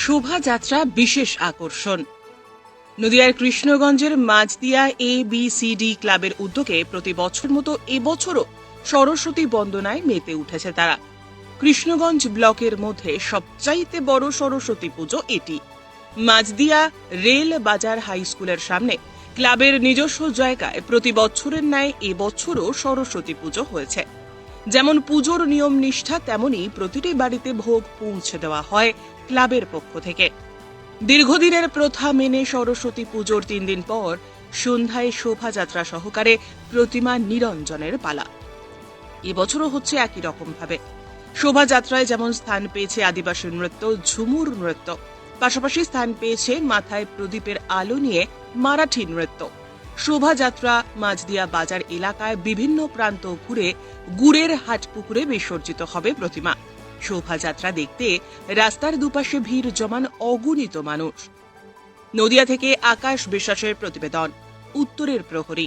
শোভাযাত্রা বিশেষ আকর্ষণ। নদিয়ার কৃষ্ণগঞ্জের মাঝদিয়া ABCD ক্লাবের উদ্যোগে প্রতি বছর মতো এবছরও সরস্বতী বন্দনায় মেতে উঠেছে তারা। কৃষ্ণগঞ্জ ব্লকের মধ্যে সবচাইতে বড় সরস্বতী পুজো এটি। মাঝদিয়া রেল বাজার হাই স্কুলের সামনে ক্লাবের নিজস্ব জায়গায় প্রতি বছরের ন্যায় এবছরও সরস্বতী পুজো হয়েছে। যেমন পুজোর নিয়ম নিষ্ঠা, তেমনি প্রতিটি বাড়িতে ভোগ পৌঁছে দেওয়া হয় ক্লাবের পক্ষ থেকে। দীর্ঘদিনের প্রথা মেনে সরস্বতী পুজোর 3 দিন পর সন্ধ্যায় শোভাযাত্রা সহকারে প্রতিমা নিরঞ্জনের পালা। এবছরও হচ্ছে একই রকম ভাবে। শোভাযাত্রায় যেমন স্থান পেয়েছে আদিবাসী নৃত্য, ঝুমুর নৃত্য, পাশাপাশি স্থান পেয়েছে মাথায় প্রদীপের আলো নিয়ে মারাঠি নৃত্য। শোভাযাত্রা মাঝদিয়া বাজার এলাকায় বিভিন্ন প্রান্ত ঘুরে গুড়ের হাটপুকুরে বিসর্জিত হবে প্রতিমা। শোভাযাত্রা দেখতে রাস্তার দুপাশে ভিড় জমান অগণিত মানুষ। নদিয়া থেকে আকাশ বিশ্বাসের প্রতিবেদন, উত্তরের প্রহরী।